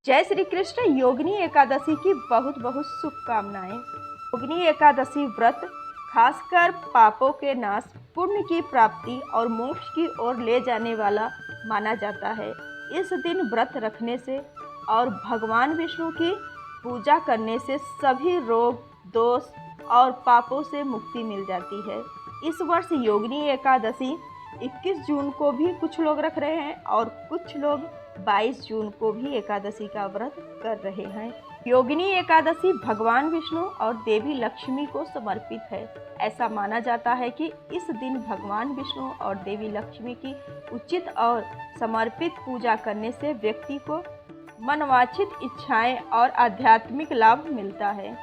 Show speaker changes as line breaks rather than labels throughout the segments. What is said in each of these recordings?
जय श्री कृष्ण। योगिनी एकादशी की बहुत बहुत शुभकामनाएं। योगिनी एकादशी व्रत खासकर पापों के नाश, पुण्य की प्राप्ति और मोक्ष की ओर ले जाने वाला माना जाता है। इस दिन व्रत रखने से और भगवान विष्णु की पूजा करने से सभी रोग, दोष और पापों से मुक्ति मिल जाती है। इस वर्ष योगिनी एकादशी 21 जून को भी कुछ लोग रख रहे हैं और कुछ लोग 22 जून को भी एकादशी का व्रत कर रहे हैं। योगिनी एकादशी भगवान विष्णु और देवी लक्ष्मी को समर्पित है। ऐसा माना जाता है कि इस दिन भगवान विष्णु और देवी लक्ष्मी की उचित और समर्पित पूजा करने से व्यक्ति को मनवांछित इच्छाएं और आध्यात्मिक लाभ मिलता है।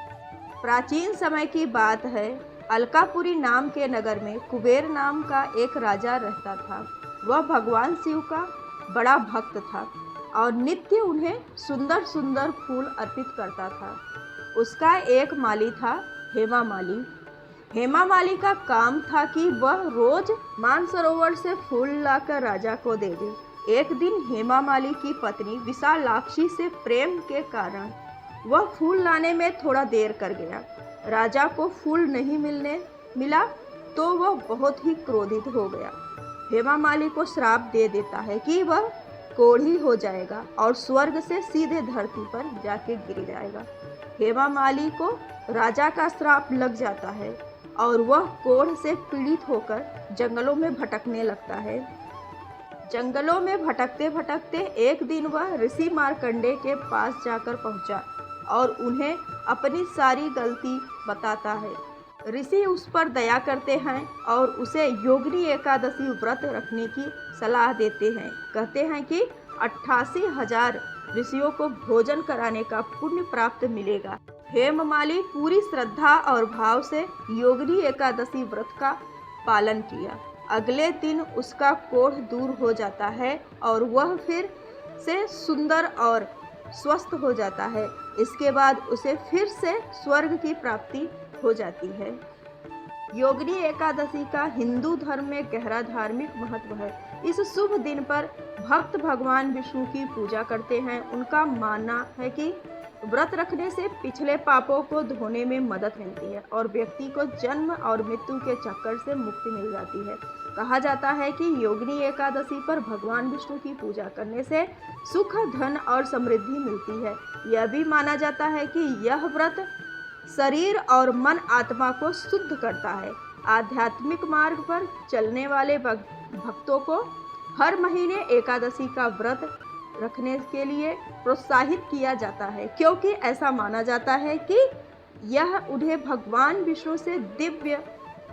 प्राचीन समय की बात है, अलकापुरी नाम के नगर में कुबेर नाम का एक राजा रहता था। वह भगवान शिव का बड़ा भक्त था और नित्य उन्हें सुंदर सुंदर फूल अर्पित करता था। उसका एक माली था, हेमा माली। हेमा माली का काम था कि वह रोज मानसरोवर से फूल लाकर राजा को दे दे। एक दिन हेमा माली की पत्नी विशालाक्षी से प्रेम के कारण वह फूल लाने में थोड़ा देर कर गया। राजा को फूल नहीं मिला तो वह बहुत ही क्रोधित हो गया। हेमा माली को श्राप दे देता है कि वह कोढ़ी हो जाएगा और स्वर्ग से सीधे धरती पर जाके गिर जाएगा। हेमा माली को राजा का श्राप लग जाता है और वह कोढ़ से पीड़ित होकर जंगलों में भटकने लगता है। जंगलों में भटकते भटकते एक दिन वह ऋषि मार्कंडे के पास जाकर पहुंचा और उन्हें अपनी सारी गलती बताता है। ऋषि उस पर दया करते हैं और उसे योगिनी एकादशी व्रत रखने की सलाह देते हैं। कहते हैं कि 88,000 ऋषियों को भोजन कराने का पुण्य प्राप्त मिलेगा। हेममाली पूरी श्रद्धा और भाव से योगिनी एकादशी व्रत का पालन किया। अगले दिन उसका कोढ़ दूर हो जाता है और वह फिर से सुंदर और स्वस्थ हो जाता है। इसके बाद उसे फिर से स्वर्ग की प्राप्ति हो जाती है। योगिनी एकादशी का हिंदू धर्म में गहरा धार्मिक महत्व है। इस शुभ दिन पर भक्त भगवान विष्णु की पूजा करते हैं। उनका मानना है कि व्रत रखने से पिछले पापों को धोने में मदद मिलती है और व्यक्ति को जन्म और मृत्यु के चक्कर से मुक्ति मिल जाती है। कहा जाता है कि योगिनी एकादशी पर भगवान विष्णु की पूजा करने से सुख, धन और समृद्धि मिलती है। यह भी माना जाता है कि यह व्रत शरीर और मन आत्मा को शुद्ध करता है। आध्यात्मिक मार्ग पर चलने वाले भक्तों को हर महीने एकादशी का व्रत रखने के लिए प्रोत्साहित किया जाता है, क्योंकि ऐसा माना जाता है कि यह उन्हें भगवान विष्णु से दिव्य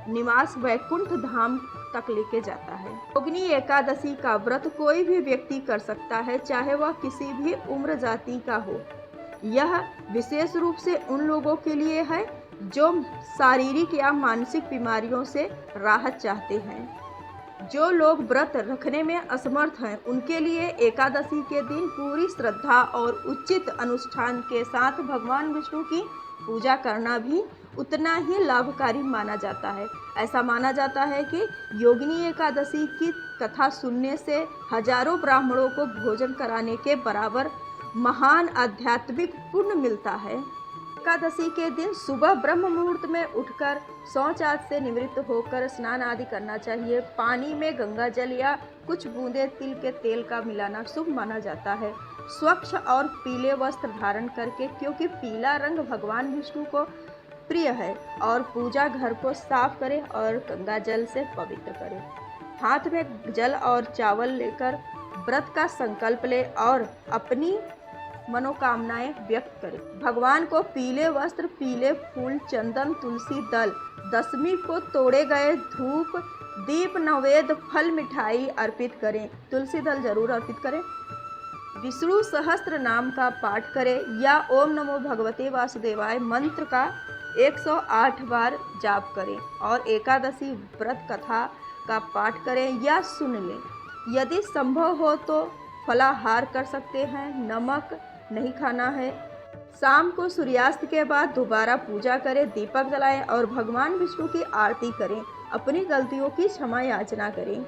निवास वैकुंठ धाम तक लेके जाता है। योगिनी एकादशी का व्रत कोई भी व्यक्ति कर सकता है, चाहे वह किसी भी उम्र जाति का हो। यह विशेष रूप से उन लोगों के लिए है जो शारीरिक या मानसिक बीमारियों से राहत चाहते हैं। जो लोग व्रत रखने में असमर्थ हैं, उनके लिए एकादशी के दिन पूरी श्रद्धा और उचित अनुष्ठान के साथ भगवान विष्णु की पूजा करना भी उतना ही लाभकारी माना जाता है। ऐसा माना जाता है कि योगिनी एकादशी की कथा सुनने से हजारों ब्राह्मणों को भोजन कराने के बराबर महान आध्यात्मिक पुण्य मिलता है। एकादशी के दिन सुबह ब्रह्म मुहूर्त में उठकर शौच आदि से निवृत्त होकर स्नान आदि करना चाहिए। पानी में गंगा जल या कुछ बूंदे तिल के तेल का मिलाना शुभ माना जाता है। स्वच्छ और पीले वस्त्र धारण करके, क्योंकि पीला रंग भगवान विष्णु को प्रिय है, और पूजा घर को साफ करें और गंगा जल से पवित्र करें। हाथ में जल और चावल लेकर व्रत का संकल्प ले और अपनी मनोकामनाएं व्यक्त करें। भगवान को पीले वस्त्र, पीले फूल, चंदन, तुलसी दल, दशमी को तोड़े गए धूप, दीप, नैवेद्य, फल, मिठाई अर्पित करें। तुलसी दल जरूर अर्पित करें। विष्णु सहस्त्र नाम का पाठ करें या ओम नमो भगवते वासुदेवाय मंत्र का 108 बार जाप करें और एकादशी व्रत कथा का पाठ करें या सुन लें। यदि संभव हो तो फलाहार कर सकते हैं। नमक नहीं खाना है। शाम को सूर्यास्त के बाद दोबारा पूजा करें, दीपक जलाएं और भगवान विष्णु की आरती करें। अपनी गलतियों की क्षमा याचना करें।